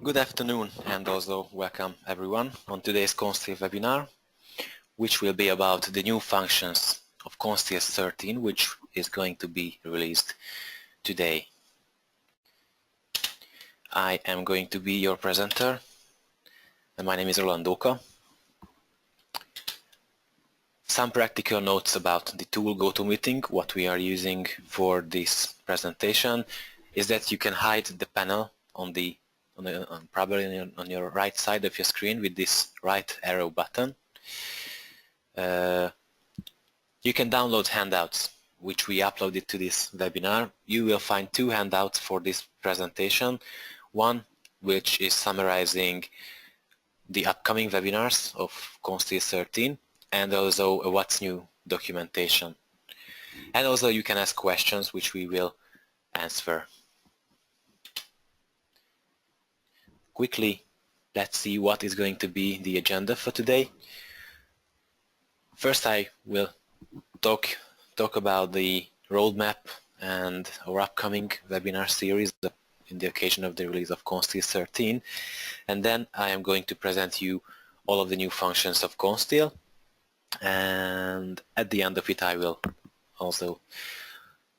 Good afternoon and also welcome everyone on today's ConSteel webinar, which will be about the new functions of ConSteel 13, which is going to be released today. I am going to be your presenter, and my name is Roland Doka. Some practical notes about the tool GoToMeeting. What we are using for this presentation is that you can hide the panel probably on your right side of your screen with this right arrow button. You can download handouts which we uploaded to this webinar. You will find two handouts for this presentation. One which is summarizing the upcoming webinars of ConSteel 13 and also a what's new documentation. And also you can ask questions which we will answer. Quickly, let's see what is going to be the agenda for today. First, I will talk about the roadmap and our upcoming webinar series in the occasion of the release of ConSteel 13. And then I am going to present you all of the new functions of ConSteel. And at the end of it, I will also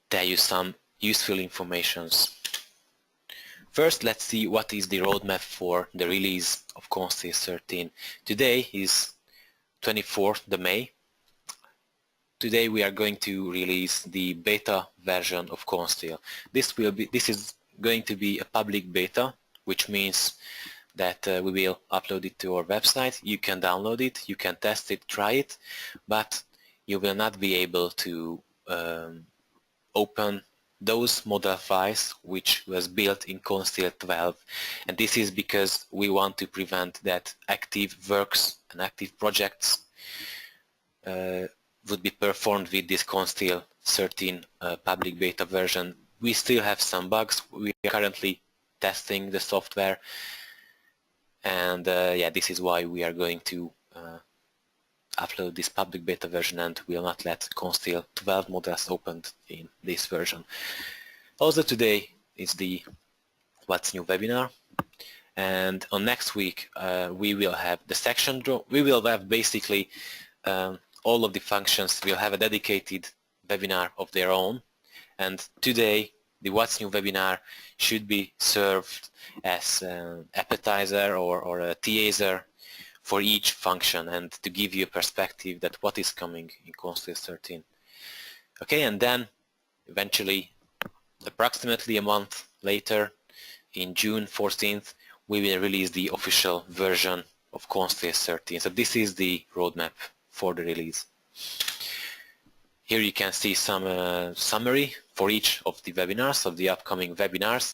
tell you some useful information. First, let's see what is the roadmap for the release of ConSteel 13. Today is 24th of May. Today we are going to release the beta version of ConSteel. This is going to be a public beta, which means that we will upload it to our website. You can download it, you can test it, try it, but you will not be able to open those model files which was built in ConSteel 12, and this is because we want to prevent that active works and active projects would be performed with this ConSteel 13 public beta version. We still have some bugs. We are currently testing the software, and yeah, this is why we are going to upload this public beta version and will not let ConSteel 12 models opened in this version. Also today is the What's New webinar, and on next week we will have the section draw. We will have basically all of the functions will have a dedicated webinar of their own, and today the What's New webinar should be served as an appetizer or a teaser for each function and to give you a perspective that what is coming in ConSteel 13. Okay, and then eventually, approximately a month later, in June 14th, we will release the official version of ConSteel 13. So this is the roadmap for the release. Here you can see some summary for each of the webinars, of the upcoming webinars.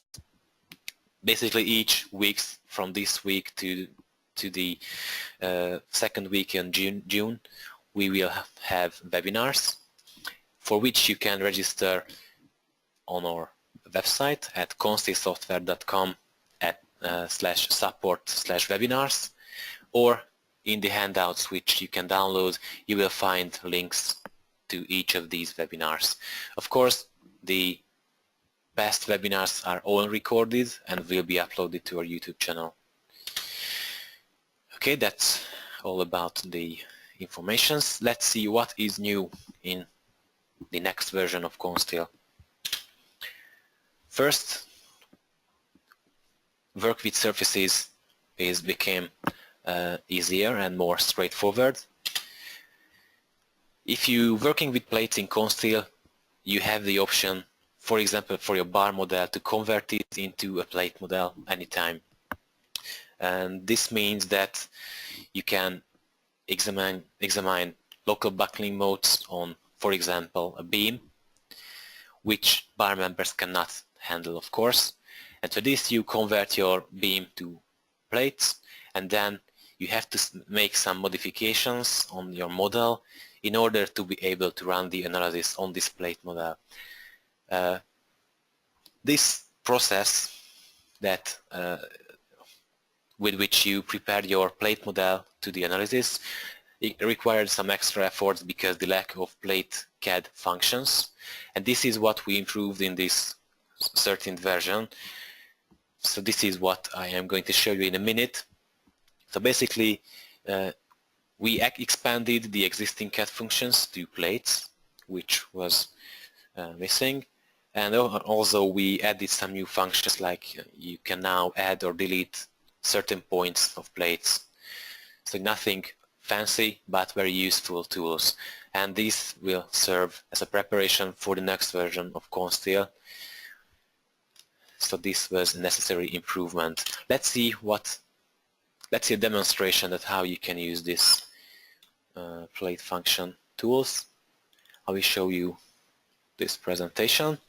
Basically each week from this week to the second week in June, we will have webinars for which you can register on our website at consteelsoftware.com/support/webinars, or in the handouts which you can download, you will find links to each of these webinars. Of course, the best webinars are all recorded and will be uploaded to our YouTube channel. Okay, that's all about the informations. Let's see what is new in the next version of ConSteel. First, work with surfaces became easier and more straightforward. If you're working with plates in ConSteel, you have the option, for example, for your bar model to convert it into a plate model anytime. And this means that you can examine local buckling modes on, for example, a beam, which bar members cannot handle, of course. And for this you convert your beam to plates, and then you have to make some modifications on your model in order to be able to run the analysis on this plate model. This process that with which you prepared your plate model to the analysis, it required some extra efforts because the lack of plate CAD functions, and this is what we improved in this 13th version. So this is what I am going to show you in a minute. So basically we expanded the existing CAD functions to plates, which was missing, and also we added some new functions, like you can now add or delete certain points of plates. So nothing fancy but very useful tools, and this will serve as a preparation for the next version of ConSteel. So this was a necessary improvement. Let's see a demonstration of how you can use this plate function tools. I will show you this presentation.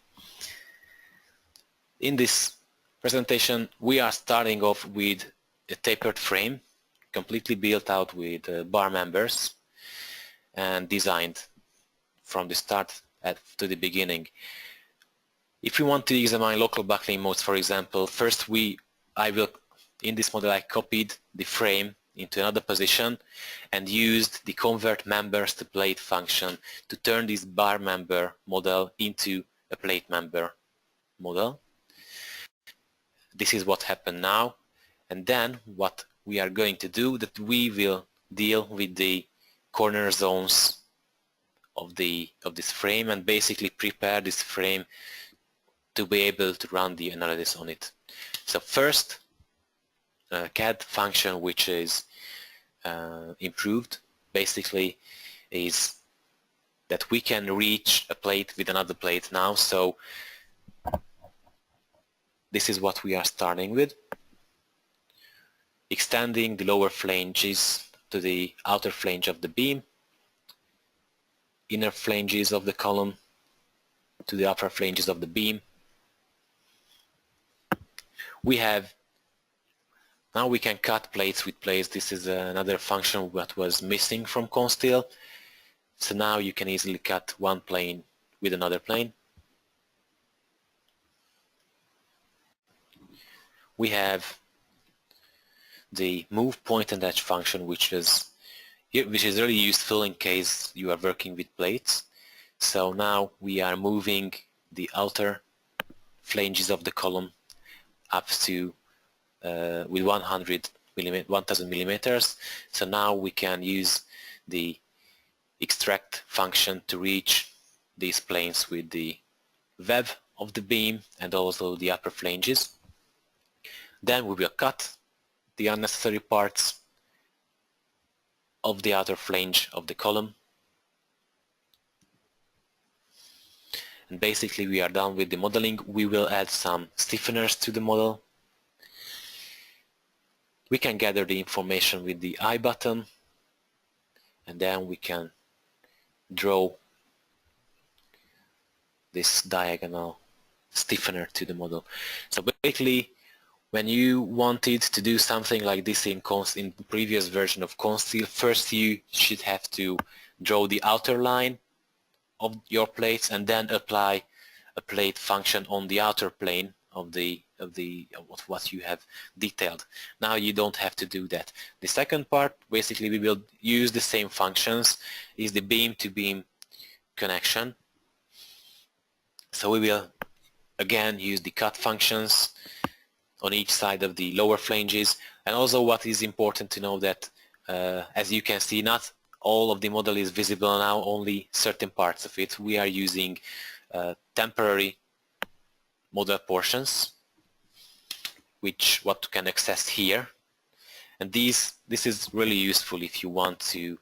In this presentation we are starting off with a tapered frame, completely built out with bar members and designed from the start to the beginning. If you want to examine local buckling modes, for example, first in this model I copied the frame into another position and used the convert members to plate function to turn this bar member model into a plate member model. This is what happened now, and then what we are going to do, that we will deal with the corner zones of this frame and basically prepare this frame to be able to run the analysis on it. So first, CAD function which is improved basically is that we can reach a plate with another plate now. So this is what we are starting with, extending the lower flanges to the outer flange of the beam, inner flanges of the column to the upper flanges of the beam. Now we can cut plates with plates. This is another function that was missing from ConSteel. So now you can easily cut one plane with another plane. We have the move point and edge function, which is really useful in case you are working with plates. So now we are moving the outer flanges of the column up to with 1000 millimeters. So now we can use the extract function to reach these planes with the web of the beam and also the upper flanges. Then we will cut the unnecessary parts of the outer flange of the column. And basically we are done with the modeling. We will add some stiffeners to the model. We can gather the information with the I button, and then we can draw this diagonal stiffener to the model. So basically, when you wanted to do something like this in the previous version of ConSteel, first you should have to draw the outer line of your plates and then apply a plate function on the outer plane of what you have detailed. Now you don't have to do that. The second part, basically we will use the same functions, is the beam-to-beam connection. So we will again use the cut functions on each side of the lower flanges. And also what is important to know that as you can see, not all of the model is visible now, only certain parts of it. We are using temporary model portions, what can access here, and this is really useful if you want to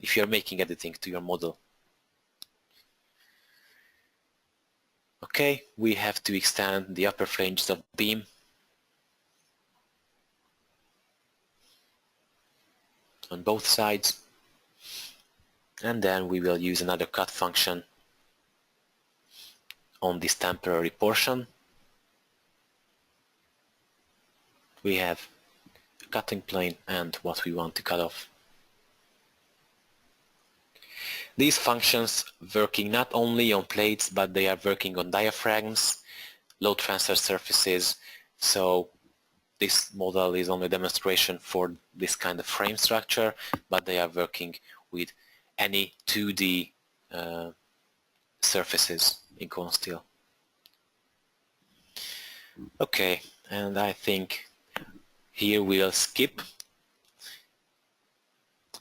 if you're making editing to your model. Okay, we have to extend the upper flanges of the beam on both sides, and then we will use another cut function on this temporary portion. We have a cutting plane and what we want to cut off. These functions working not only on plates, but they are working on diaphragms, load transfer surfaces. So this model is only a demonstration for this kind of frame structure, but they are working with any 2D surfaces in ConSteel. Okay, And I think here we'll skip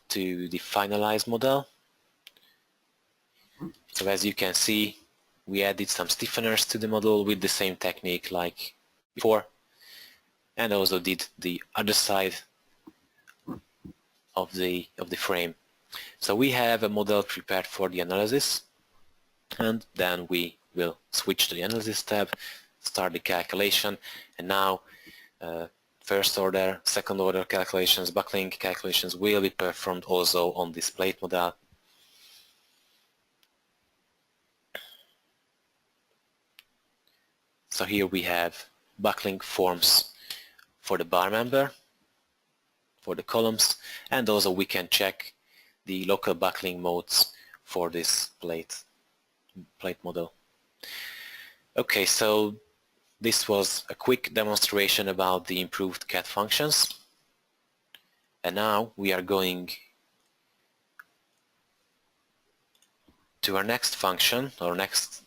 to the finalized model. So as you can see, we added some stiffeners to the model with the same technique like before, and also did the other side of the frame. So we have a model prepared for the analysis, and then we will switch to the analysis tab, start the calculation, and now first order, second order calculations, buckling calculations will be performed also on this plate model. So here we have buckling forms for the bar member, for the columns, and also we can check the local buckling modes for this plate model. Okay, so this was a quick demonstration about the improved CAD functions, and now we are going to our next function, or next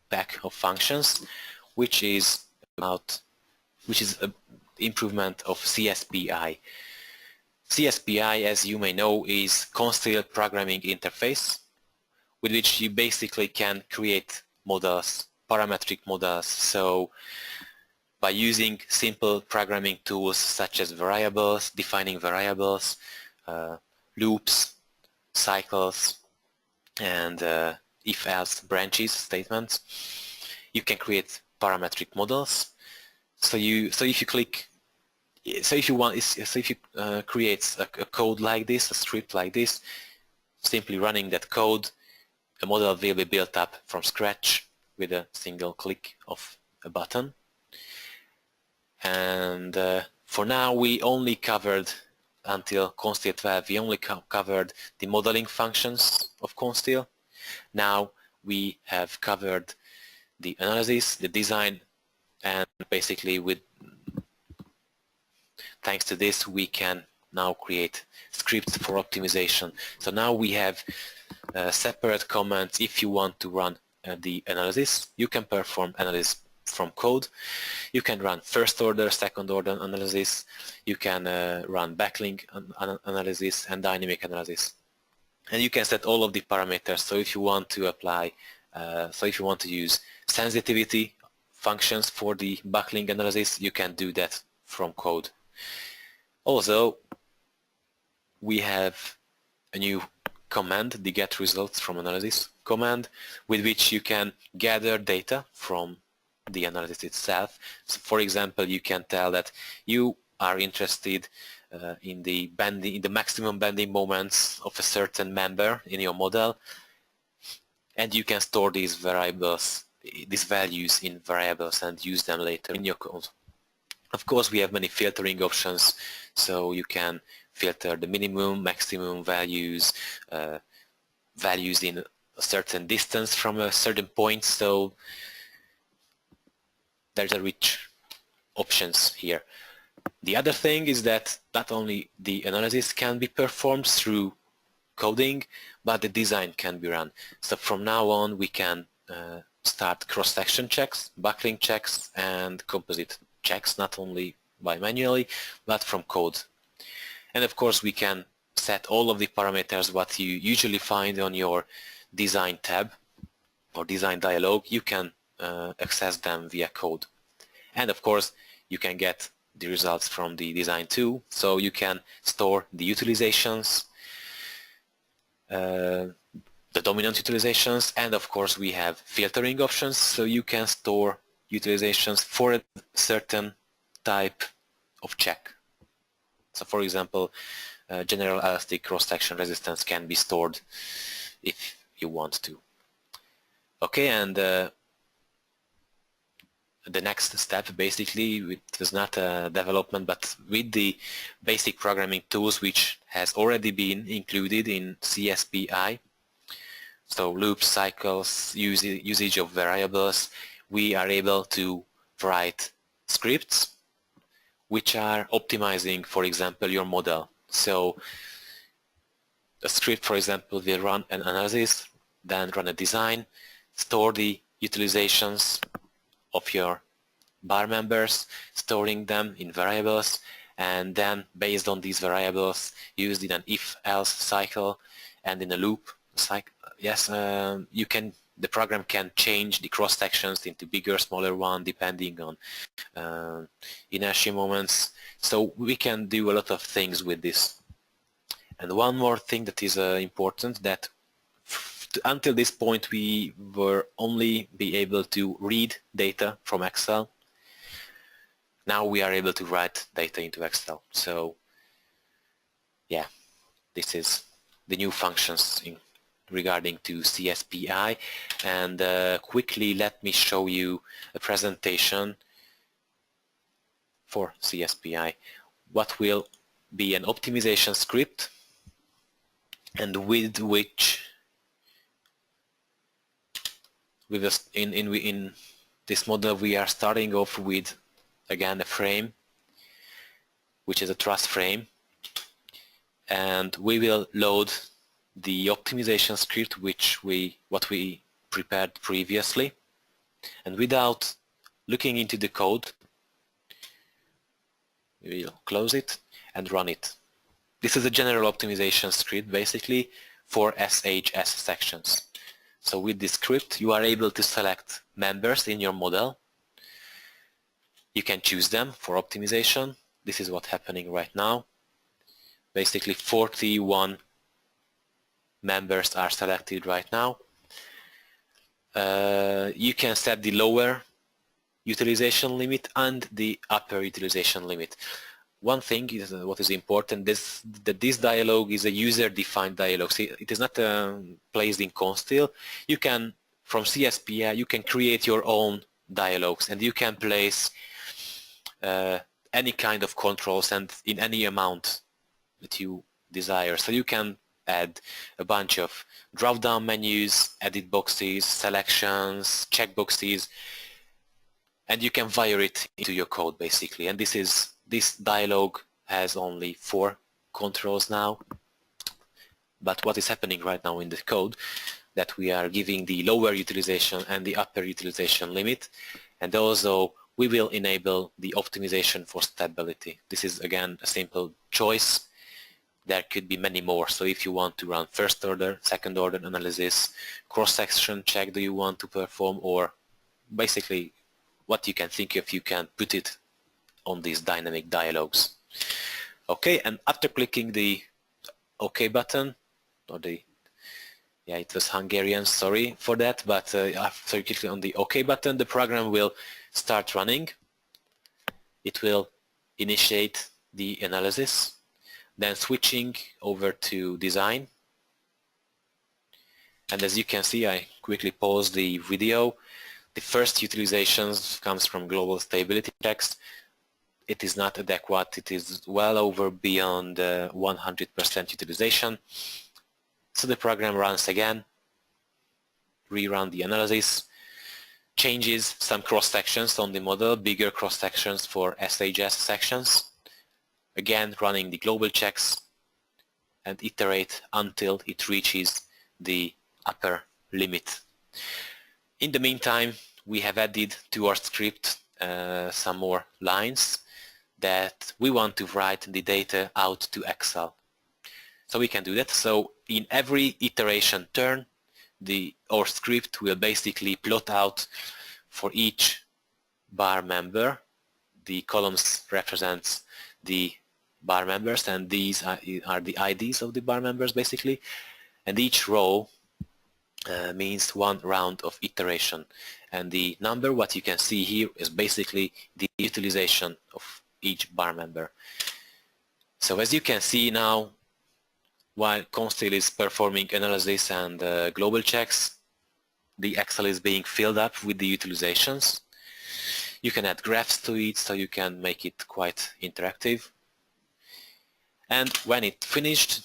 pack of functions, which is improvement of CSPI. CSPI, as you may know, is ConSteel programming interface, with which you basically can create models, parametric models. So by using simple programming tools such as variables, defining variables, loops, cycles, and if-else branches statements, you can create parametric models. So if you create a code like this, a script like this, simply running that code, a model will be built up from scratch with a single click of a button. And for now, we only covered, until ConSteel 12, we only covered the modeling functions of ConSteel. Now we have covered the analysis, the design, and basically thanks to this we can now create scripts for optimization. So now we have separate commands. If you want to run the analysis, you can perform analysis from code. You can run first order, second order analysis. You can run backlink analysis and dynamic analysis. And you can set all of the parameters. So if you want to apply, if you want to use sensitivity functions for the buckling analysis, you can do that from code. Also, we have a new command, the get results from analysis command, with which you can gather data from the analysis itself. So for example, you can tell that you are interested in the maximum bending moments of a certain member in your model, and you can store these values in variables and use them later in your code. Of course, we have many filtering options, so you can filter the minimum, maximum values, values in a certain distance from a certain point, so there's a rich options here. The other thing is that not only the analysis can be performed through coding, but the design can be run. So from now on we can start cross-section checks, buckling checks, and composite checks, not only by manually, but from code. And of course we can set all of the parameters what you usually find on your design tab or design dialog. You can access them via code. And of course you can get the results from the design too, so you can store the utilizations, the dominant utilizations, and of course we have filtering options, so you can store utilizations for a certain type of check. So for example, general elastic cross-section resistance can be stored if you want to. Okay, and the next step basically, it was not a development, but with the basic programming tools which has already been included in CSPI, so loops, cycles, usage of variables, we are able to write scripts which are optimizing, for example, your model. So a script, for example, will run an analysis, then run a design, store the utilizations of your bar members, storing them in variables, and then based on these variables used in an if-else cycle and in a loop cycle, yes, the program can change the cross sections into bigger, smaller one depending on inertia moments. So we can do a lot of things with this. And one more thing that is important, that until this point we were only be able to read data from Excel. Now we are able to write data into Excel. So yeah, this is the new functions regarding to CSPI. And quickly let me show you a presentation for CSPI. What will be an optimization script, and with which in this model we are starting off with, again, a frame which is a truss frame, and we will load the optimization script what we prepared previously, and without looking into the code we will close it and run it. This is a general optimization script basically for SHS sections. So with this script you are able to select members in your model. You can choose them for optimization. This is what's happening right now. Basically 41 members are selected right now. You can set the lower utilization limit and the upper utilization limit. One thing is what is important, that this dialog is a user-defined dialog. See, it is not placed in ConSteel. You can, from CSPI, you can create your own dialogs, and you can place any kind of controls and in any amount that you desire. So you can add a bunch of drop-down menus, edit boxes, selections, checkboxes, and you can wire it into your code basically. And this dialog has only 4 controls now. But what is happening right now in the code, that we are giving the lower utilization and the upper utilization limit, and also we will enable the optimization for stability. This is again a simple choice. There could be many more. So if you want to run first order, second order analysis, cross-section check do you want to perform, or basically what you can think of, you can put it on these dynamic dialogues. Okay, and after clicking the OK button, or yeah, it was Hungarian, sorry for that, but after clicking on the OK button, the program will start running. It will initiate the analysis, then switching over to design. And as you can see, I quickly pause the video. The first utilizations comes from global stability checks. It is not adequate. It is well over beyond 100% utilization. So the program runs again, rerun the analysis, changes some cross-sections on the model, bigger cross-sections for SHS sections, again running the global checks, and iterate until it reaches the upper limit. In the meantime, we have added to our script some more lines that we want to write the data out to Excel. So we can do that. So in every iteration turn, our script will basically plot out for each bar member. The columns represents the bar members, and these are the IDs of the bar members basically, and each row means one round of iteration, and the number what you can see here is basically the utilization of each bar member. So as you can see now, while ConSteel is performing analysis and global checks, the Excel is being filled up with the utilizations. You can add graphs to it, so you can make it quite interactive. And when it's finished,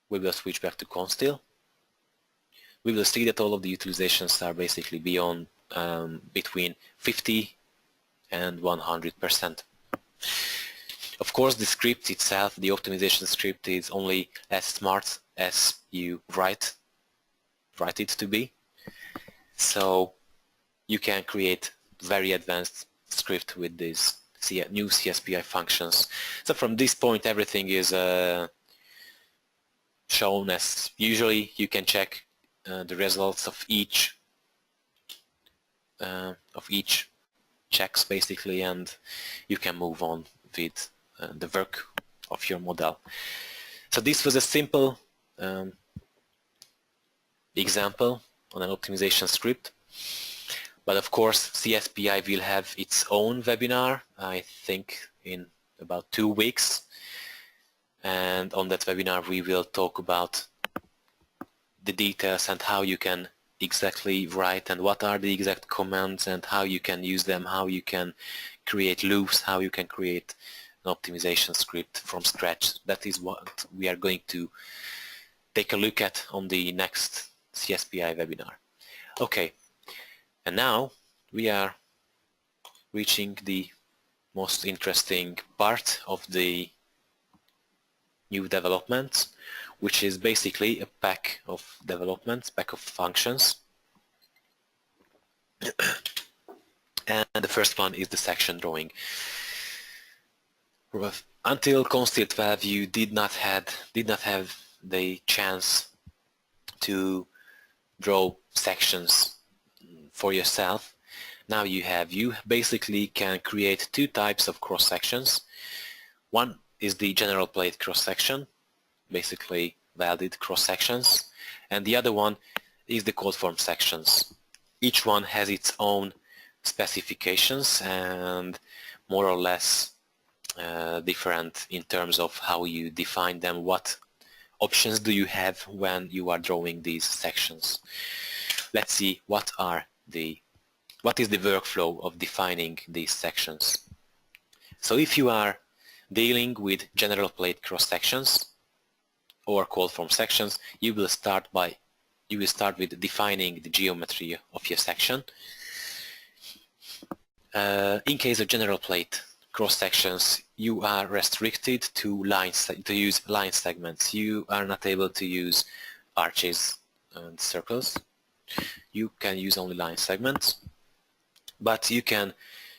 we will switch back to ConSteel. We will see that all of the utilizations are basically beyond between 50 and 100%. Of course, the script itself, the optimization script, is only as smart as you write it to be. So you can create very advanced script with these new CSPI functions. So from this point everything is shown as usually. You can check the results of each checks basically, and you can move on with the work of your model. So this was a simple example on an optimization script, but of course CSPI will have its own webinar, I think in about 2 weeks, and on that webinar we will talk about the details and how you can exactly write and what are the exact commands and how you can use them, how you can create loops, how you can create an optimization script from scratch. That is what we are going to take a look at on the next CSPI webinar. Okay, and now we are reaching the most interesting part of the new developments, which is basically a pack of developments, pack of functions. And the first one is the section drawing. Until ConSteel 12 you did not have the chance to draw sections for yourself. Now you have. You basically can create 2 types of cross sections. One is the general plate cross section, basically welded cross sections, and the other one is the Codeform sections. Each one has its own specifications and more or less different in terms of how you define them. What options do you have when you are drawing these sections? Let's see what is the workflow of defining these sections. So if you are dealing with general plate cross sections or Codeform sections, you will start with defining the geometry of your section. In case of general plate cross sections, you are restricted to use line segments. You are not able to use arches and circles. You can use only line segments, but you can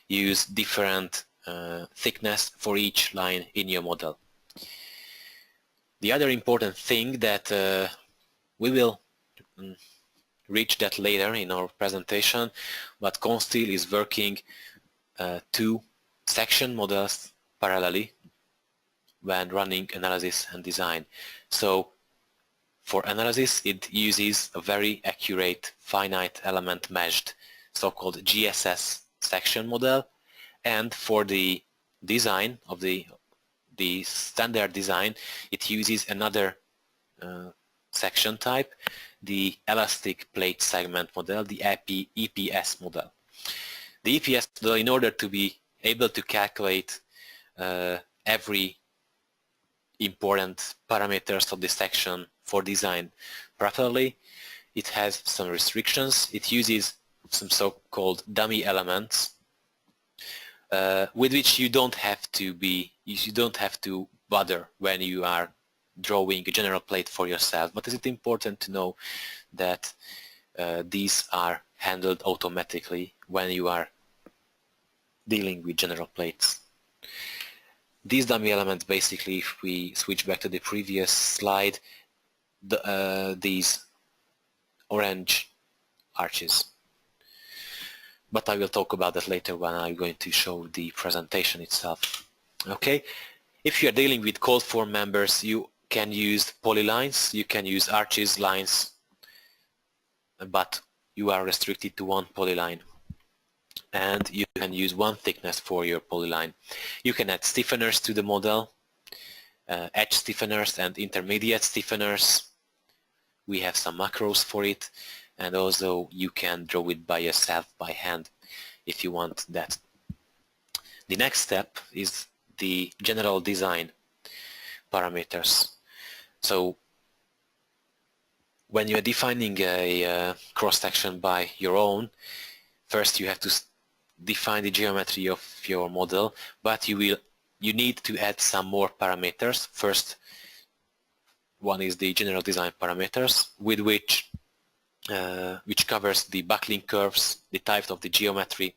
use different thickness for each line in your model. The other important thing that we will reach that later in our presentation, but ConSteel is working 2 section models parallelly when running analysis and design. So for analysis it uses a very accurate finite element meshed so-called GSS section model, and for the design of the standard design it uses another section type, the elastic plate segment model, the EPS model. The EPS model, in order to be able to calculate every important parameters of the section for design properly, it has some restrictions. It uses some so-called dummy elements with which you don't have to bother when you are drawing a general plate for yourself. But is it important to know that these are handled automatically when you are dealing with general plates? These dummy elements, basically, if we switch back to the previous slide, these orange arches. But I will talk about that later when I'm going to show the presentation itself. Okay, if you are dealing with Codeform members, you can use polylines, you can use arches, lines, but you are restricted to 1 polyline. And you can use 1 thickness for your polyline. You can add stiffeners to the model, edge stiffeners and intermediate stiffeners. We have some macros for it, and also you can draw it by yourself by hand if you want that. The next step is the general design parameters. So when you are defining a cross-section by your own, first you have to define the geometry of your model, but you need to add some more parameters. First one is the general design parameters, with which covers the buckling curves, the type of the geometry,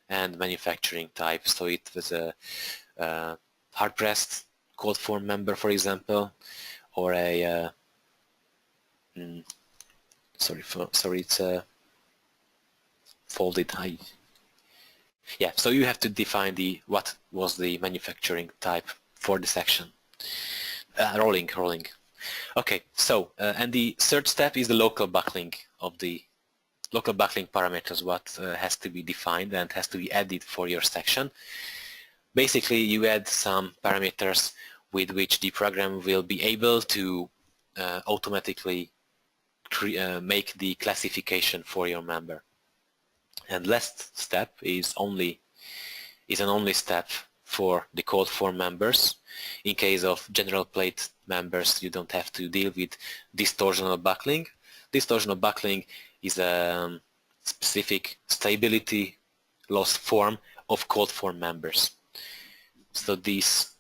and manufacturing type. So it was a hard-pressed Codeform member, for example, or a sorry, it's a folded high. Yeah, so you have to define what was the manufacturing type for the section. Rolling. Okay, so and the third step is the local buckling of the local buckling parameters, what has to be defined and has to be added for your section. Basically, you add some parameters with which the program will be able to automatically make the classification for your member. And last step is an only step for the Codeform members. In case of general plate members, you don't have to deal with distortional buckling. Distortional buckling is a specific stability loss form of Codeform members. So these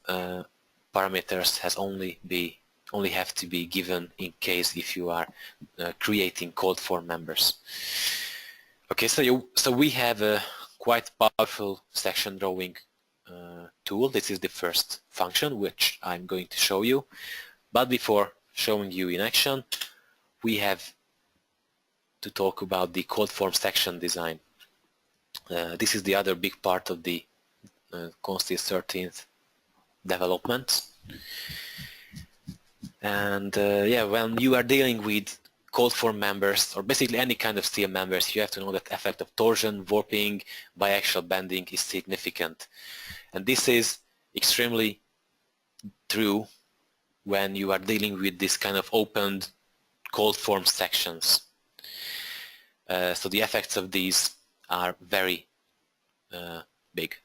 parameters only have to be given in case if you are creating Codeform members. Okay, so we have a quite powerful section drawing tool. This is the first function which I'm going to show you. But before showing you in action, we have to talk about the Codeform section design. This is the other big part of the ConSteel 13th development. And yeah, when you are dealing with Codeform members, or basically any kind of steel members, you have to know that effect of torsion, warping, biaxial bending is significant. And this is extremely true when you are dealing with this kind of opened Codeform sections. So the effects of these are very big.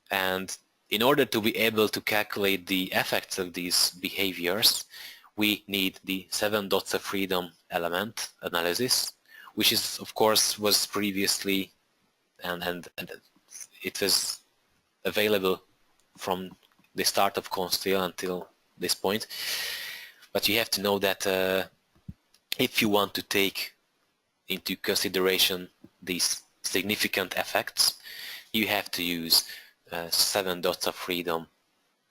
And in order to be able to calculate the effects of these behaviors, we need the 7 dots of freedom element analysis, which is, of course, was previously and it was available from the start of ConSteel until this point. But you have to know that if you want to take into consideration these significant effects, you have to use 7 dots of freedom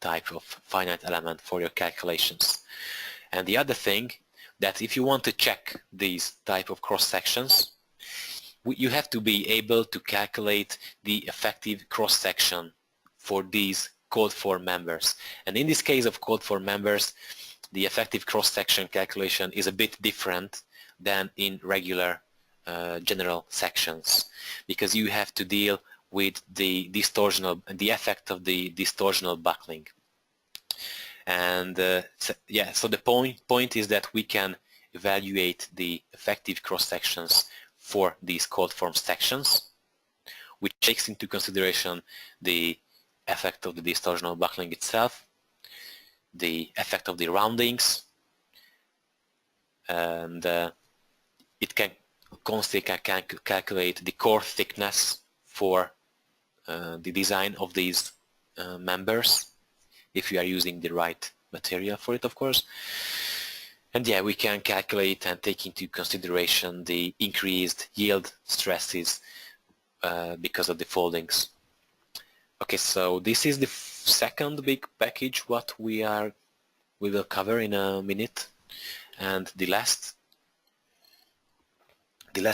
type of finite element for your calculations. And the other thing, that if you want to check these type of cross sections, you have to be able to calculate the effective cross section for these Codeform members. And in this case of Codeform members, the effective cross section calculation is a bit different than in regular general sections, because you have to deal with the effect of the distortional buckling. And yeah, so the point is that we can evaluate the effective cross sections for these Codeform sections, which takes into consideration the effect of the distortional buckling itself, the effect of the roundings, and ConSteel can calculate the core thickness for the design of these members, if you are using the right material for it, of course. And yeah, we can calculate and take into consideration the increased yield stresses because of the foldings. Okay, so this is the second big package what we will cover in a minute, and the last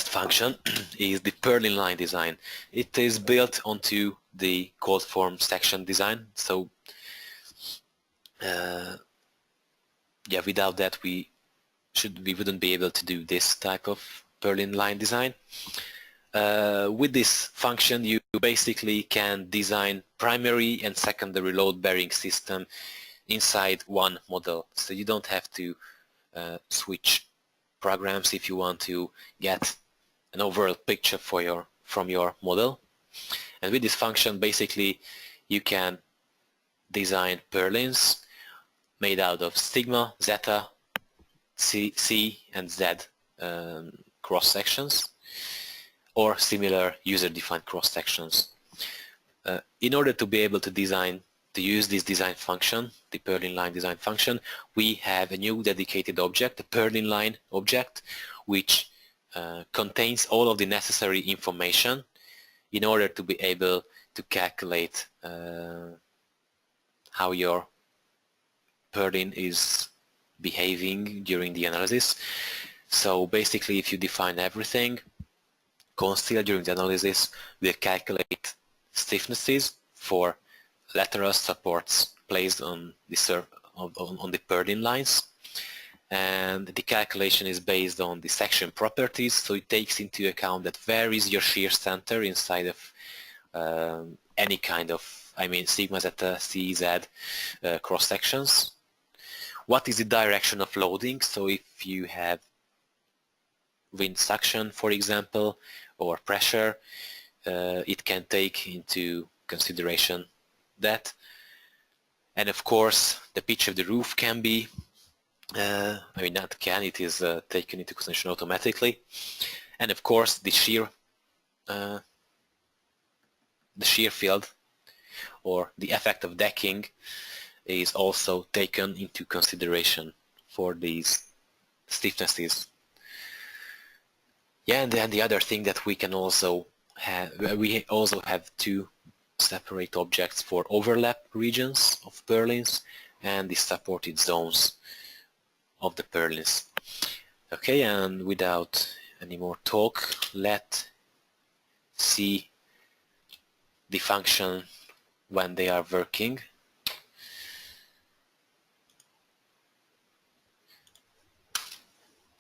function is the purl-in-line design. It is built onto the Codeform section design, so yeah, without that we wouldn't be able to do this type of purl-in-line design. With this function, you basically can design primary and secondary load-bearing system inside one model, so you don't have to switch programs if you want to get an overall picture from your model. And with this function, basically you can design purlins made out of sigma, zeta, C and Z cross sections, or similar user-defined cross sections. In order to be able to use this design function, the purl-in-line design function, we have a new dedicated object, the purl-in-line object, which contains all of the necessary information in order to be able to calculate how your purlin is behaving during the analysis. So basically, if you define everything, ConSteel during the analysis will calculate stiffnesses for lateral supports placed on the on the purlin lines, and the calculation is based on the section properties, so it takes into account that where is your shear center inside of any kind of, I mean, sigma, zeta, c, z cross sections. What is the direction of loading? So if you have wind suction, for example, or pressure, it can take into consideration that. And of course, the pitch of the roof can be, I mean, not can, it is taken into consideration automatically. And of course, the shear field or the effect of decking is also taken into consideration for these stiffnesses. Yeah, and then the other thing that we can also have, we also have two separate objects for overlap regions of purlins and the supported zones of the purlins. Okay, and without any more talk, let's see the function when they are working.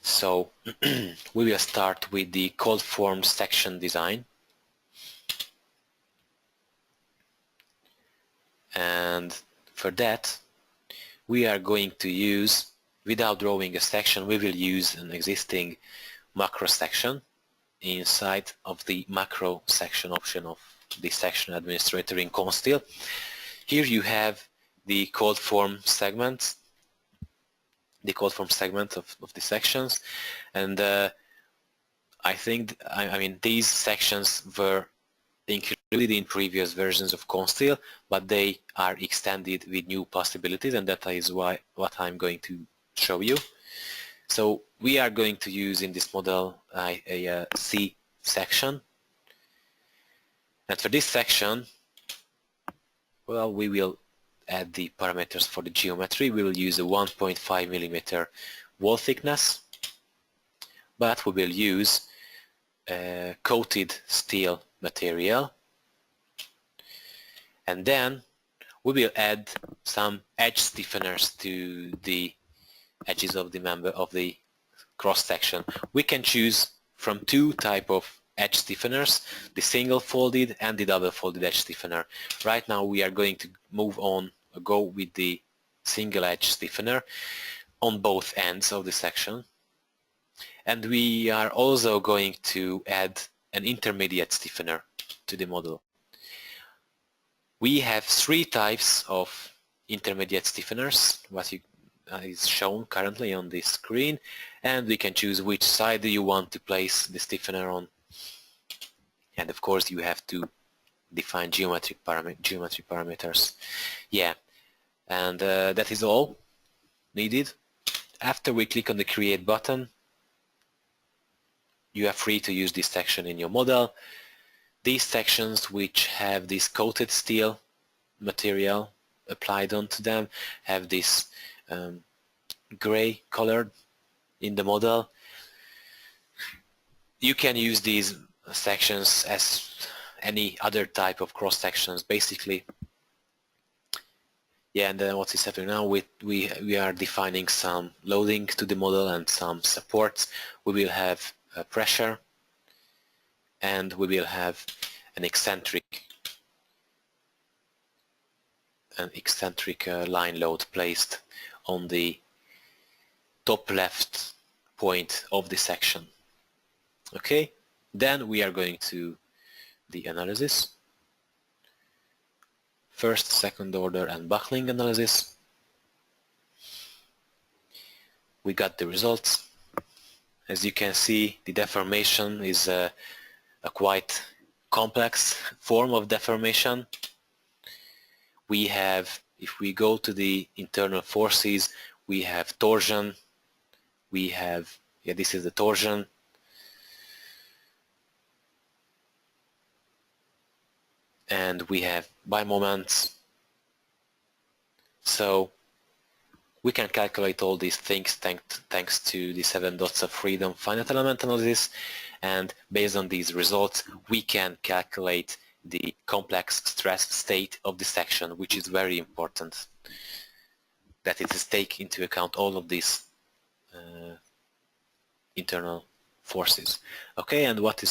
So we will start with the Codeform Section design. And for that, we are going to use, without drawing a section, we will use an existing macro section inside of the macro section option of the section administrator in ConSteel. Here you have the Codeform segment, of the sections, and I think, I mean, these sections were included in previous versions of ConSteel, but they are extended with new possibilities, and that is what I'm going to show you. So we are going to use in this model a C section, and for this section, well, we will add the parameters for the geometry. We will use a 1.5 millimeter wall thickness, but we will use coated steel material, and then we will add some edge stiffeners to the edges of the member of the cross section. We can choose from two types of edge stiffeners, the single folded and the double folded edge stiffener. Right now we are going to go with the single edge stiffener on both ends of the section, and we are also going to add an intermediate stiffener to the model. We have three types of intermediate stiffeners, what is shown currently on the screen, and we can choose which side do you want to place the stiffener on. And of course you have to define geometric parameters. Yeah, and that is all needed. After we click on the Create button, you are free to use this section in your model. These sections which have this coated steel material applied onto them have this gray color in the model. You can use these sections as any other type of cross sections, basically. Yeah, and then what is happening now, we are defining some loading to the model and some supports. We will have pressure, and we will have an eccentric line load placed on the top left point of the section. Okay, then we are going to the analysis. First, second order and buckling analysis. We got the results. As you can see, the deformation is a quite complex form of deformation. We have, if we go to the internal forces, we have torsion, we have, this is the torsion, and we have by moments. So we can calculate all these things thanks to the 7 dots of freedom finite element analysis, and based on these results we can calculate the complex stress state of the section, which is very important, that it is take into account all of these internal forces. Okay, and what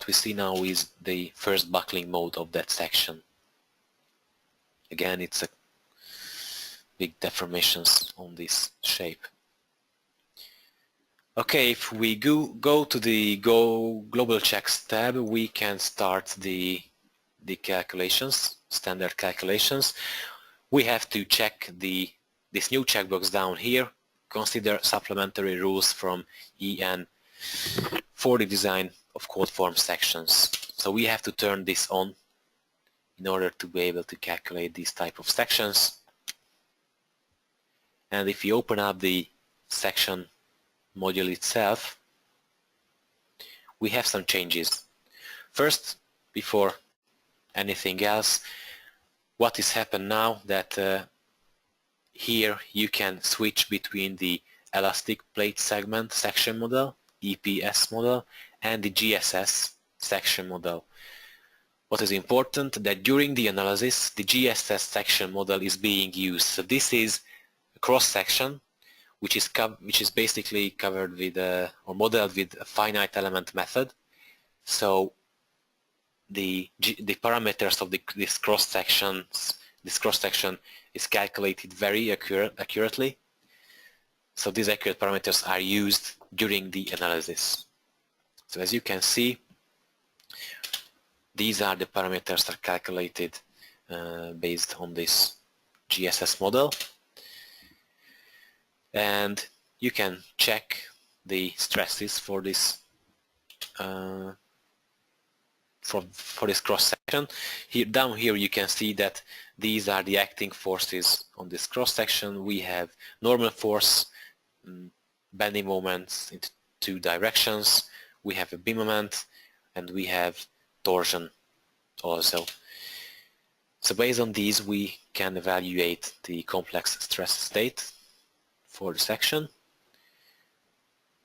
we see now is the first buckling mode of that section. Again, it's a big deformations on this shape. Okay, if we go to the global checks tab, we can start the calculations, standard calculations. We have to check this new checkbox down here, consider supplementary rules from EN for the design of Codeform sections. So we have to turn this on in order to be able to calculate these type of sections. And if you open up the section module itself, we have some changes. First, before anything else, what is happened now that here you can switch between the elastic plate segment section model, EPS model, and the GSS section model. What is important that during the analysis the GSS section model is being used. So this is a cross section which is basically covered with or modeled with a finite element method. So the parameters of this cross section is calculated very accurately. So these accurate parameters are used during the analysis. So as you can see, these are the parameters that are calculated based on this GSS model. And you can check the stresses for this for this cross section. Here, down here you can see that these are the acting forces on this cross section. We have normal force, bending moments into 2 directions, we have a beam moment, and we have torsion also. So based on these we can evaluate the complex stress state for the section,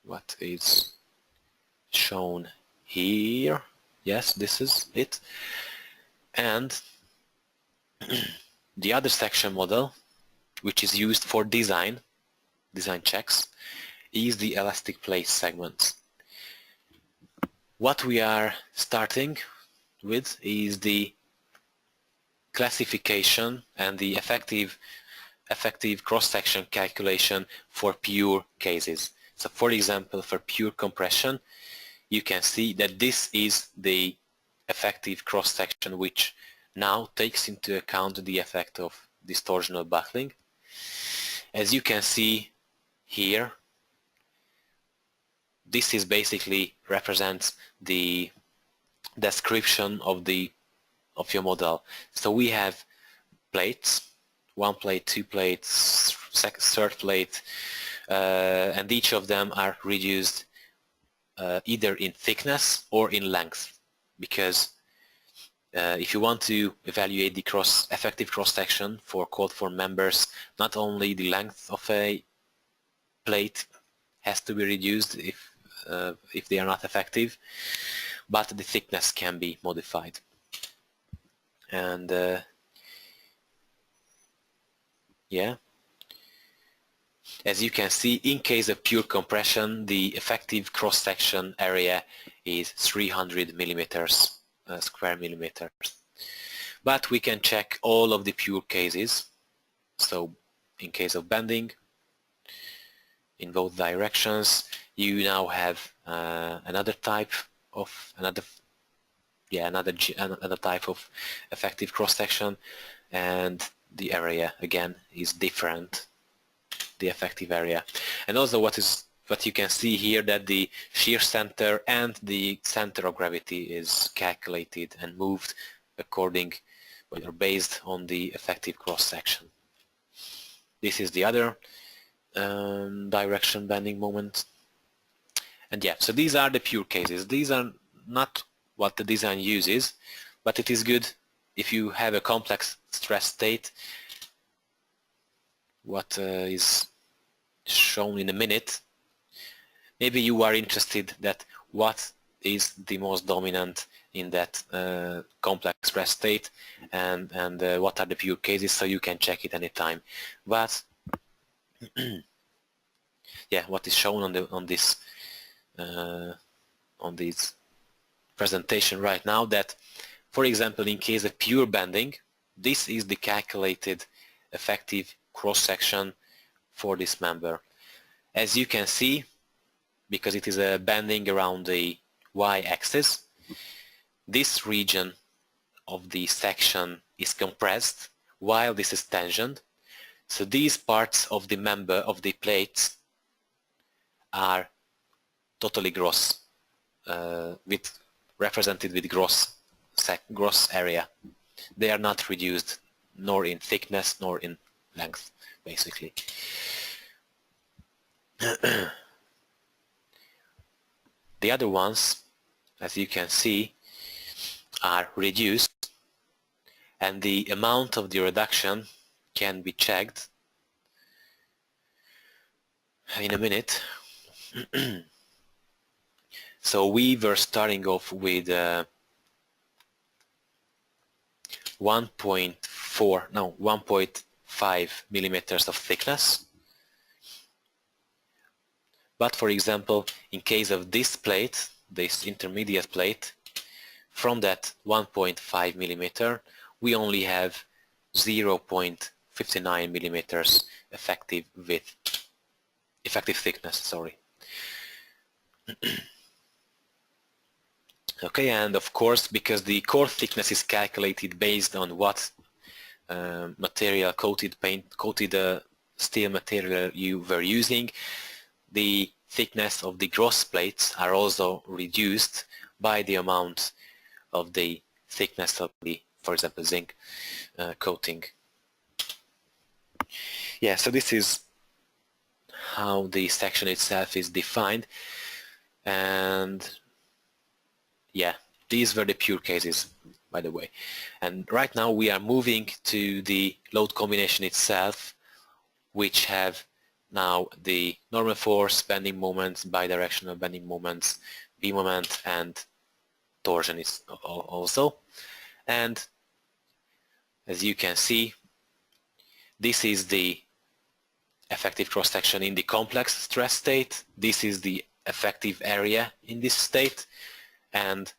what is shown here. Yes, this is it. And the other section model, which is used for design checks, is the elastic plate segments. What we are starting with is the classification and the effective cross-section calculation for pure cases. So for example, for pure compression, you can see that this is the effective cross-section which now takes into account the effect of distortional buckling. As you can see here, this is basically represents the description of your model. So we have plates, 1 plate, 2 plates, 3rd plate, and each of them are reduced either in thickness or in length, because if you want to evaluate the effective cross-section for Codeform members, not only the length of a plate has to be reduced if they are not effective, but the thickness can be modified. And yeah, as you can see, in case of pure compression, the effective cross-section area is 300 millimeters, square millimeters. But we can check all of the pure cases. So in case of bending in both directions, you now have another type of effective cross-section, and the area again is different, the effective area. And also what you can see here, that the shear center and the center of gravity is calculated and moved according or based on the effective cross-section. This is the other direction bending moment. And yeah, so these are the pure cases. These are not what the design uses, but it is good if you have a complex stress state, what is shown in a minute. Maybe you are interested that what is the most dominant in that complex stress state, and what are the pure cases, so you can check it anytime. But yeah, what is shown on this presentation right now, that for example in case of pure bending, this is the calculated effective cross-section for this member. As you can see, because it is a bending around the y-axis, this region of the section is compressed while this is tensioned. So these parts of the member of the plates are totally gross, represented with gross area. They are not reduced, nor in thickness nor in length, basically. The other ones, as you can see, are reduced, and the amount of the reduction can be checked in a minute. So we were starting off with 1.5 millimeters of thickness. But for example, in case of this plate, this intermediate plate, from that 1.5 millimeter, we only have 0.59 millimeters effective thickness, sorry. Okay, and of course, because the core thickness is calculated based on what material, coated steel material you were using, the thickness of the gross plates are also reduced by the amount of the thickness of the, for example, zinc coating. Yeah, so this is how the section itself is defined, and yeah, these were the pure cases, by the way. And right now we are moving to the load combination itself, which have now the normal force, bending moments, bidirectional bending moments, B moment, and torsion is also. And as you can see, this is the effective cross-section in the complex stress state. This is the effective area in this state, and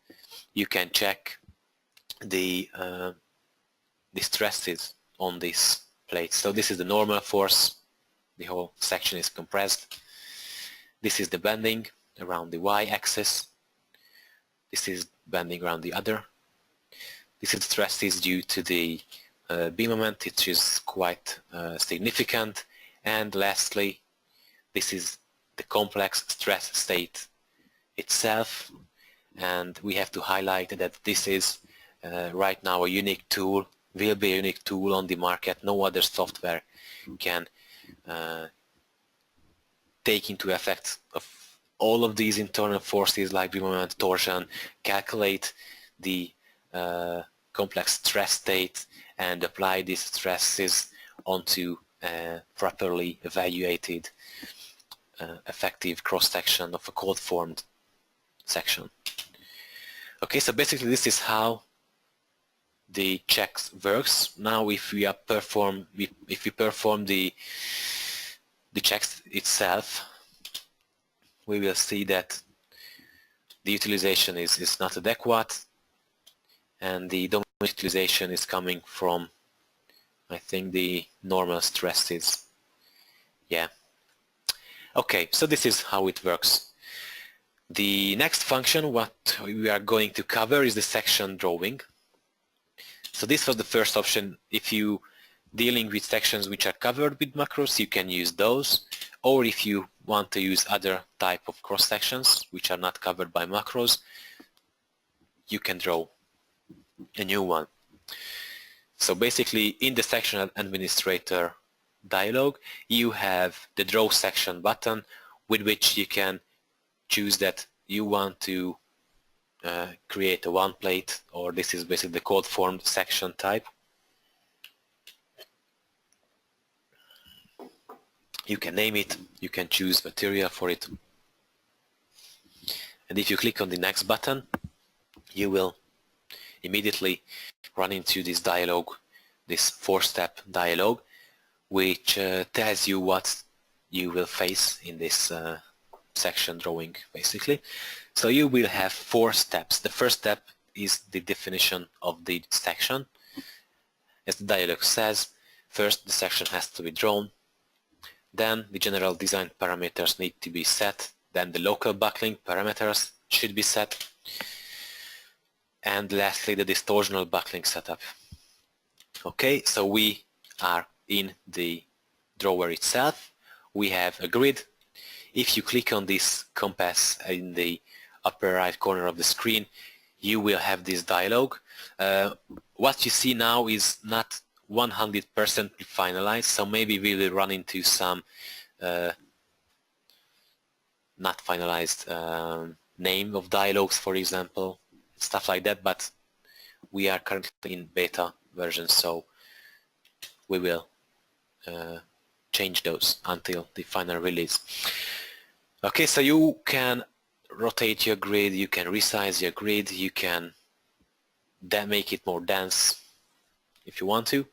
you can check the stresses on this plate. So this is the normal force, the whole section is compressed. This is the bending around the y-axis. This is bending around the other. This is stresses due to the B moment, which is quite significant. And lastly, this is the complex stress state itself, and we have to highlight that this is right now a unique tool, will be a unique tool on the market. No other software can take into effect of all of these internal forces like B moment, torsion, calculate the complex stress state and apply these stresses onto properly evaluated effective cross-section of a cold-formed section. Okay, so basically this is how the checks works. Now if we perform the checks itself, we will see that the utilization is not adequate, and the dominant utilization is coming from, I think, the normal stresses. Yeah. Okay, so this is how it works. The next function what we are going to cover is the section drawing. So this was the first option. If you dealing with sections which are covered with macros, you can use those, or if you want to use other type of cross sections which are not covered by macros, you can draw a new one. So basically in the section administrator dialog, you have the draw section button with which you can choose that you want to create a one plate, or this is basically the Codeform Section type. You can name it, you can choose material for it, and if you click on the next button, you will immediately run into this dialog, this 4-step dialog, which tells you what you will face in this section drawing, basically. So you will have 4 steps. The first step is the definition of the section. As the dialog says, first the section has to be drawn, then the general design parameters need to be set, then the local buckling parameters should be set, and lastly the distortional buckling setup. Okay, so we are in the drawer itself. We have a grid. If you click on this compass in the upper right corner of the screen, you will have this dialog. What you see now is not 100% finalized, so maybe we will run into some not finalized name of dialogues, for example, stuff like that, but we are currently in beta version, so we will change those until the final release. Okay, so you can rotate your grid, you can resize your grid, you can then make it more dense if you want to.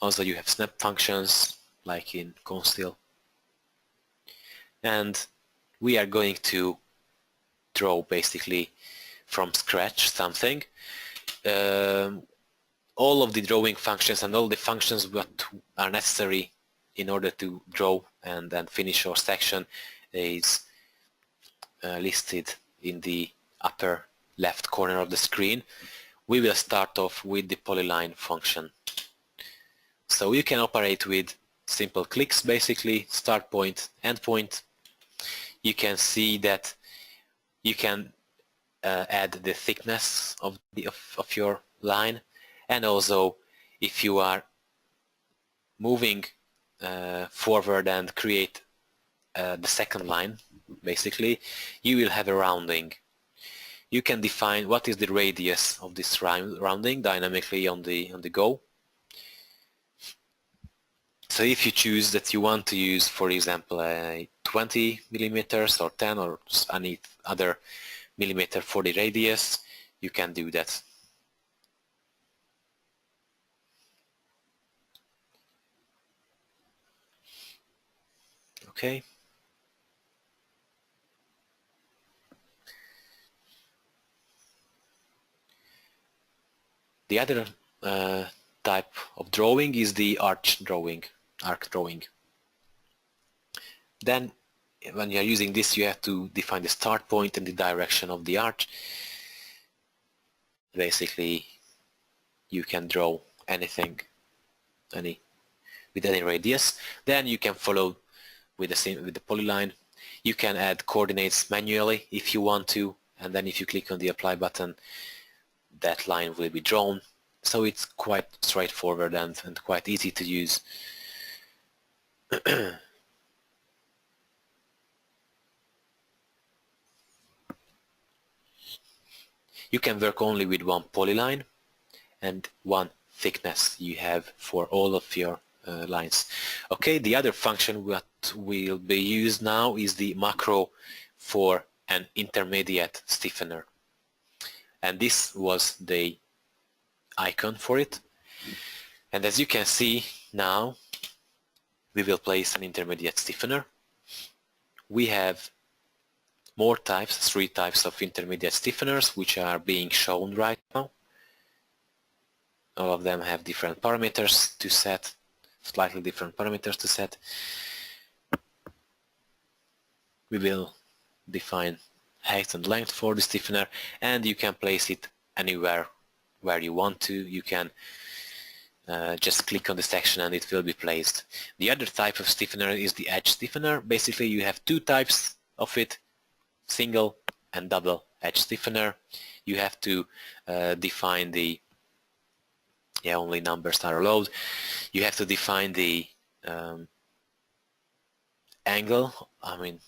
Also, you have snap functions like in ConSteel, and we are going to draw basically from scratch something. All of the drawing functions and all the functions that are necessary in order to draw and then finish your section is listed in the upper left corner of the screen. We will start off with the polyline function. So you can operate with simple clicks, basically, start point, end point. You can see that you can add the thickness of your line, and also if you are moving forward and create the second line, basically, you will have a rounding. You can define what is the radius of this rounding dynamically on the go. So if you choose that you want to use, for example, a 20 millimeters or 10 or any other millimeter for the radius, you can do that. Okay. The other type of drawing is the arc drawing. Then when you are using this, you have to define the start point and the direction of the arch. Basically, you can draw anything, with any radius. Then you can follow with the polyline. You can add coordinates manually if you want to, and then if you click on the apply button, that line will be drawn. So it's quite straightforward and quite easy to use. You can work only with one polyline and one thickness you have for all of your lines. Okay, the other function that will be used now is the macro for an intermediate stiffener. And this was the icon for it. And as you can see now, we will place an intermediate stiffener. We have more types, 3 types of intermediate stiffeners, which are being shown right now. All of them have different parameters to set, slightly different parameters to set. We will define height and length for the stiffener, and you can place it anywhere where you want to. You can just click on the section and it will be placed. The other type of stiffener is the edge stiffener. Basically, you have 2 types of it, single and double edge stiffener. You have to define the, only numbers are allowed. You have to define the angle,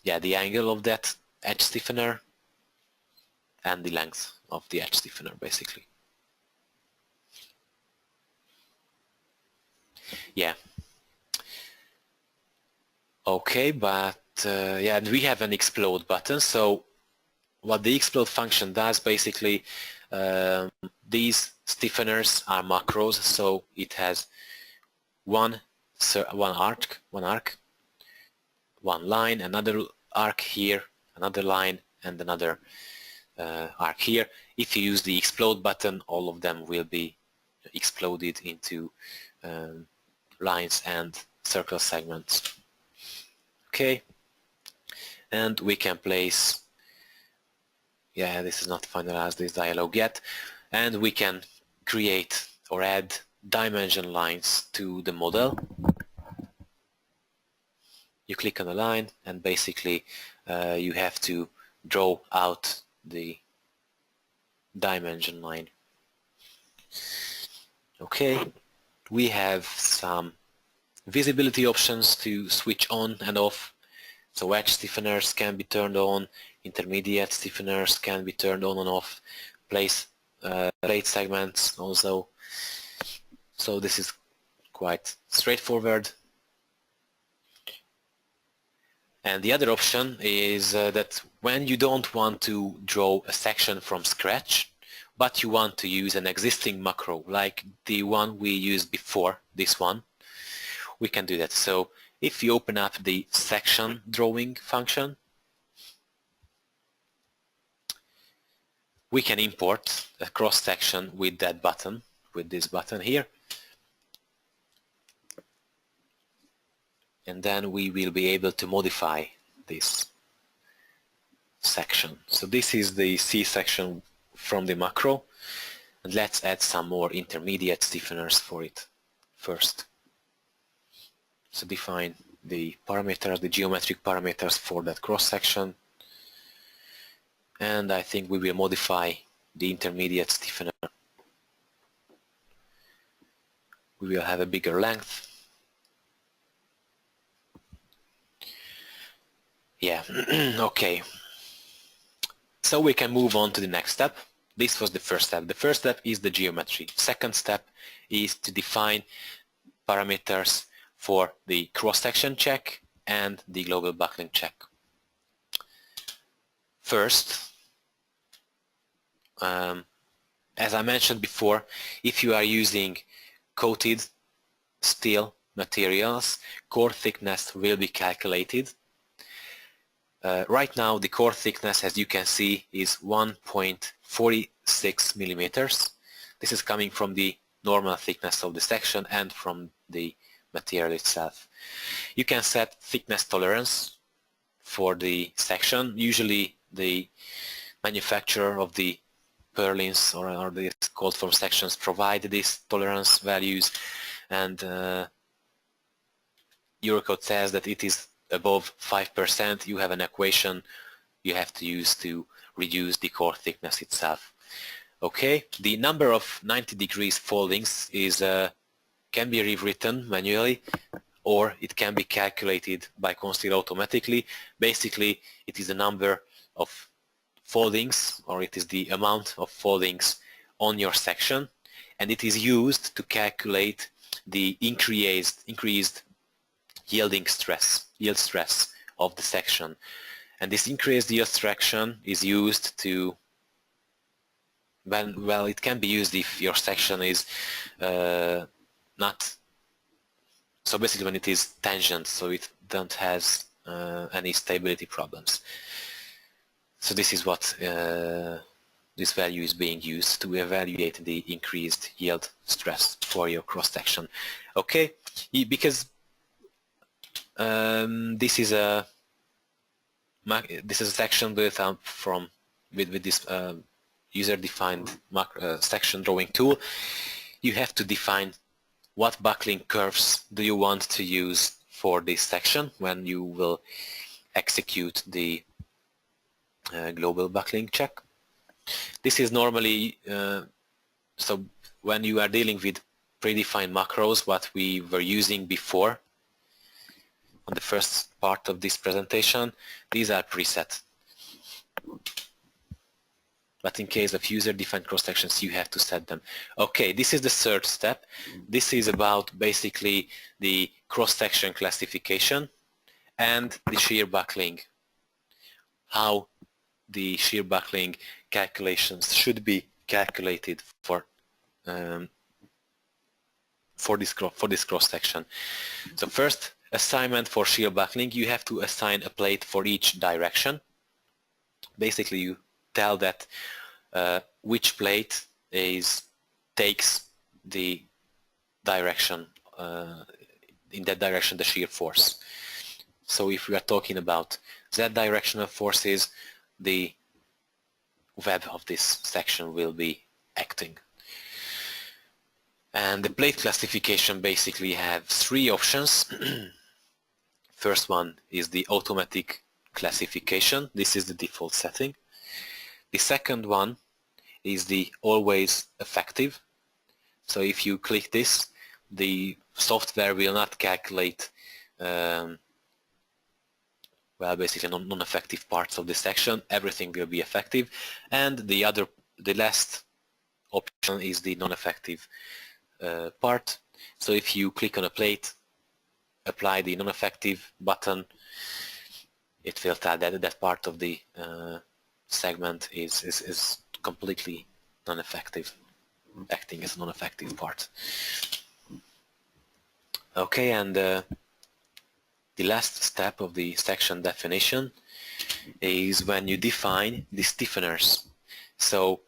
the angle of that edge stiffener. and the length of the edge stiffener basically. Yeah. Okay, but yeah, and we have an explode button. So what the explode function does basically, these stiffeners are macros, so it has one arc, one line, another arc here, another line, and another arc here. If you use the explode button, all of them will be exploded into lines and circle segments. Okay, and we can place, yeah, this is not finalized, this dialog yet, and we can create or add dimension lines to the model. You click on a line and basically you have to draw out the dimension line. Okay, we have some visibility options to switch on and off. So edge stiffeners can be turned on, intermediate stiffeners can be turned on and off, plate segments also. So this is quite straightforward. And the other option is that when you don't want to draw a section from scratch, but you want to use an existing macro like the one we used before, this one, we can do that. So if you open up the section drawing function, we can import a cross section with that button, with this button here. And then we will be able to modify this section. So this is the C section from the macro, and let's add some more intermediate stiffeners for it first. So define the parameters, the geometric parameters for that cross section, and I think we will modify the intermediate stiffener. We will have a bigger length. Yeah, okay. So we can move on to the next step. This was the first step. The first step is the geometry. Second step is to define parameters for the cross-section check and the global buckling check. First, as I mentioned before, if you are using coated steel materials, core thickness will be calculated. Right now the core thickness, as you can see, is 1.46 millimeters. This is coming from the normal thickness of the section and from the material itself. You can set thickness tolerance for the section. Usually the manufacturer of the purlins or the Codeform sections provide these tolerance values, and Eurocode says that it is above 5%. You have an equation you have to use to reduce the core thickness itself. Okay, the number of 90 degrees foldings is can be rewritten manually, or it can be calculated by ConSteel automatically. Basically, it is the number of foldings, or it is the amount of foldings on your section, and it is used to calculate the increased yield stress of the section. And this increased yield stress is used to, well, it can be used if your section is not, so basically when it is tangent, so it don't has any stability problems. So this is what this value is being used to evaluate the increased yield stress for your cross section. Okay, because this is a section built up with this user-defined section drawing tool. You have to define what buckling curves do you want to use for this section when you will execute the global buckling check. This is normally so when you are dealing with predefined macros, what we were using before on the first part of this presentation, these are preset. but in case of user-defined cross-sections, you have to set them. Okay, this is the third step. This is about basically the cross-section classification and the shear buckling, how the shear buckling calculations should be calculated for this cross-section. So first assignment for shear buckling, you have to assign a plate for each direction. Basically, you tell that which plate takes the direction, in that direction the shear force. So if we are talking about Z directional forces, the web of this section will be acting. And the plate classification basically have three options. First one is the automatic classification. This is the default setting. The second one is the always effective. So if you click this, the software will not calculate well, basically non-effective parts of the section. Everything will be effective. And the last option is the non-effective part. So if you click on a plate, apply the non-effective button, it will tell that that part of the segment is completely non-effective, acting as a non-effective part. Okay, and the last step of the section definition is when you define the stiffeners. So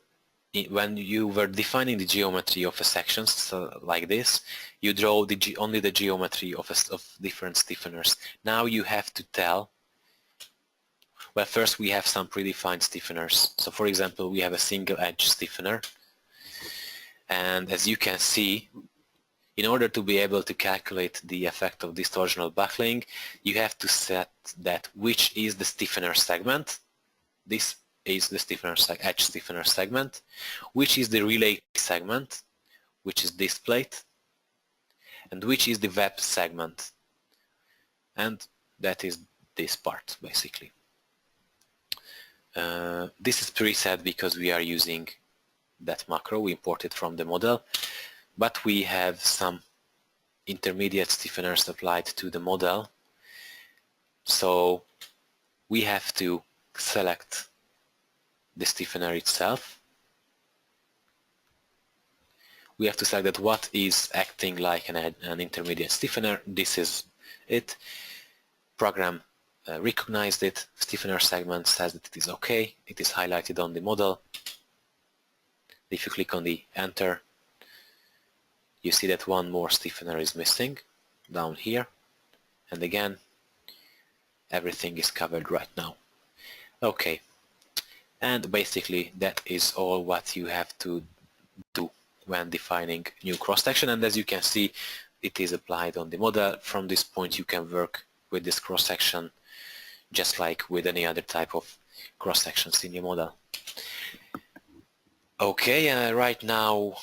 when you were defining the geometry of a section, so like this, you draw only the geometry of different stiffeners. Now you have to tell, well, first we have some predefined stiffeners. So for example, we have a single edge stiffener, and as you can see, in order to be able to calculate the effect of distortional buckling, you have to set that which is the stiffener segment. This is the edge stiffener segment, which is the relay segment, which is this plate, and which is the web segment, and that is this part basically. This is preset because we are using that macro, we import it from the model, but we have some intermediate stiffeners applied to the model, so we have to select the stiffener itself. We have to select that what is acting like an intermediate stiffener. This is it. Program recognized it. Stiffener segment says that it is okay. It is highlighted on the model. If you click on the enter, you see that one more stiffener is missing down here, and again everything is covered right now. Okay, and basically that is all what you have to do when defining new cross-section, and as you can see, it is applied on the model. From this point you can work with this cross-section just like with any other type of cross-sections in your model. Okay, right now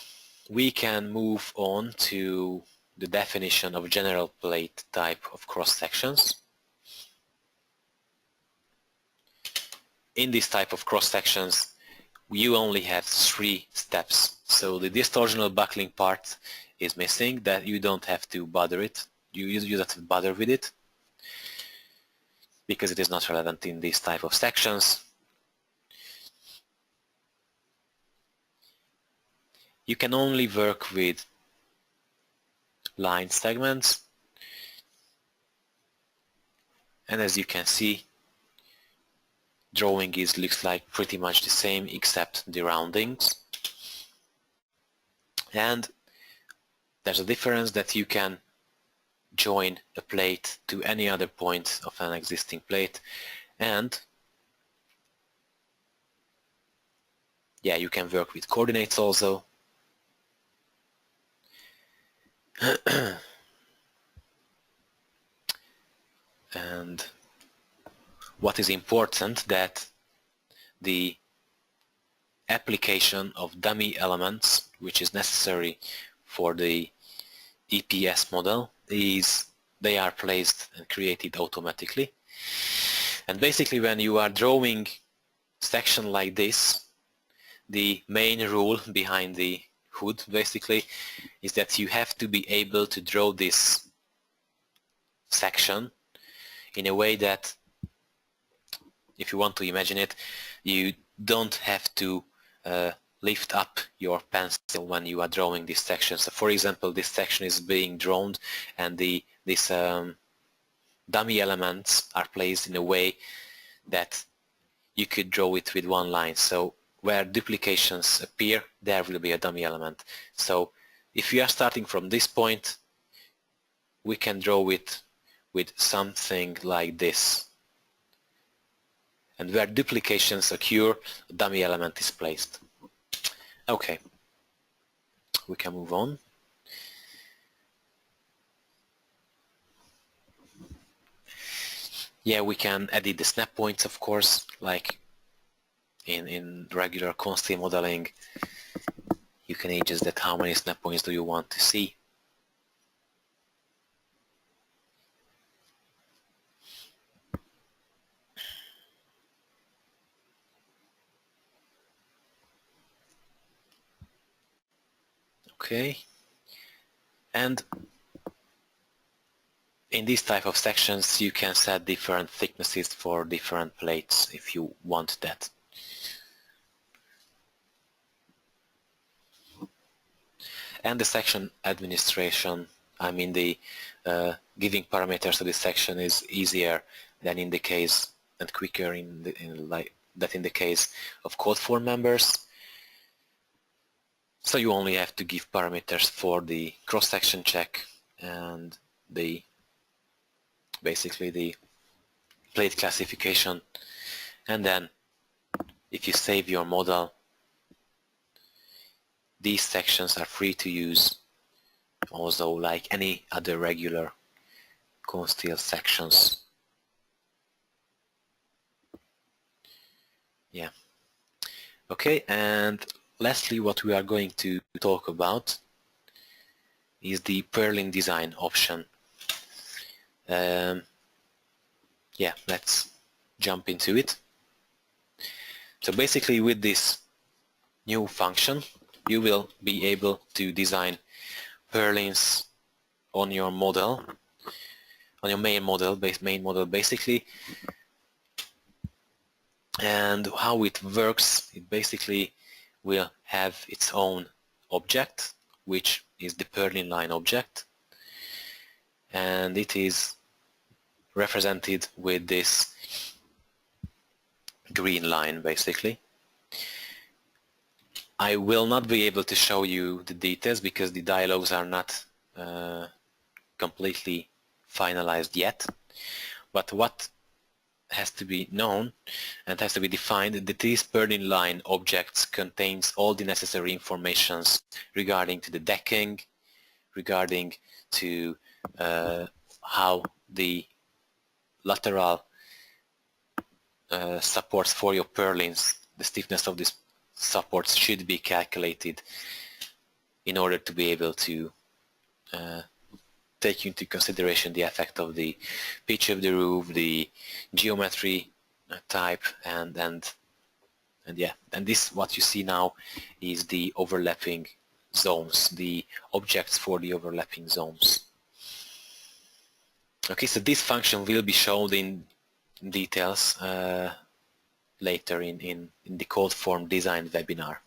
we can move on to the definition of general plate type of cross-sections. In this type of cross-sections, you only have 3 steps. So the distortional buckling part is missing, that you don't have to bother it. You don't have to bother with it because it is not relevant in this type of sections. You can only work with line segments, and as you can see, drawing looks like pretty much the same except the roundings. And there's a difference that you can join a plate to any other point of an existing plate, and yeah, you can work with coordinates also. And what is important, that the application of dummy elements, which is necessary for the EPS model, is they are placed and created automatically. And basically when you are drawing section like this, the main rule behind the hood basically is that you have to be able to draw this section in a way that, if you want to imagine it, you don't have to lift up your pencil when you are drawing this section. So for example, this section is being drawn and these dummy elements are placed in a way that you could draw it with one line. So where duplications appear, there will be a dummy element. So if we are starting from this point, we can draw it with something like this. And where duplications occur, a dummy element is placed. Okay, we can move on. Yeah, we can edit the snap points, of course, like in regular ConSteel modeling. You can adjust that how many snap points do you want to see. Okay, and in this type of sections you can set different thicknesses for different plates if you want that. And the section administration, I mean the giving parameters to this section is easier than in the case and quicker in the case of Codeform members. So you only have to give parameters for the cross-section check and basically the plate classification, and then if you save your model, these sections are free to use also like any other regular ConSteel sections. Yeah. Okay, and lastly what we are going to talk about is the purling design option. Yeah, let's jump into it. So basically with this new function you will be able to design purlins on your model, on your main model basically. And how it works, it basically will have its own object, which is the purlin line object, and it is represented with this green line basically. I will not be able to show you the details because the dialogues are not completely finalized yet, but what has to be known and has to be defined that these purlin line objects contains all the necessary informations regarding to the decking, regarding to how the lateral supports for your purlins, the stiffness of these supports should be calculated in order to be able to take into consideration the effect of the pitch of the roof, the geometry type, and yeah, and this what you see now is the overlapping zones, the objects for the overlapping zones. Okay, so this function will be shown in details later in the Codeform design webinar.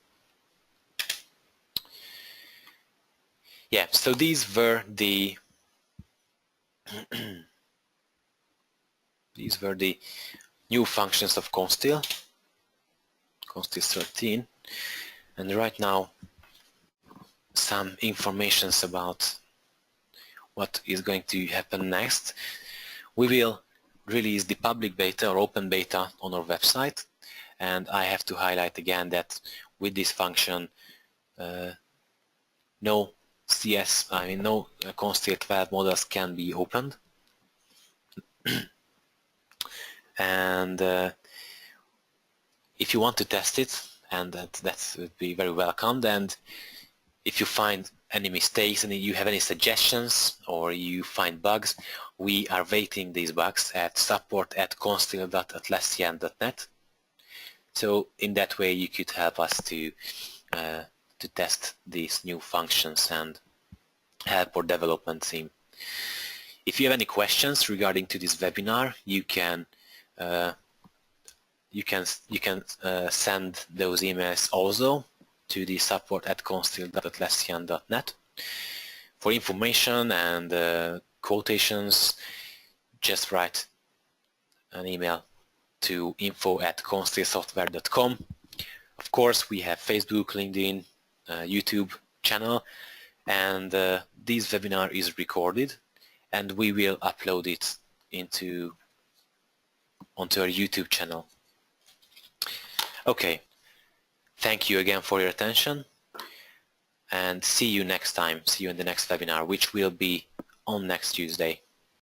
Yeah, so these were the new functions of ConSteel 13, and right now some informations about what is going to happen next. We will release the public beta or open beta on our website, and I have to highlight again that with this function no ConSteel 12 models can be opened. And if you want to test it, and that would be very welcomed, and if you find any mistakes and you have any suggestions or you find bugs, we are waiting these bugs at support@consteel.atlassian.net. So in that way you could help us to test these new functions and help our development team. If you have any questions regarding to this webinar, you can send those emails also to the support@consteel.atlassian.net. For information and quotations, just write an email to info@consteelsoftware.com. Of course, we have Facebook, LinkedIn, YouTube channel, and this webinar is recorded, and we will upload it onto our YouTube channel. Okay, thank you again for your attention, and see you next time. See you in the next webinar, which will be on next Tuesday.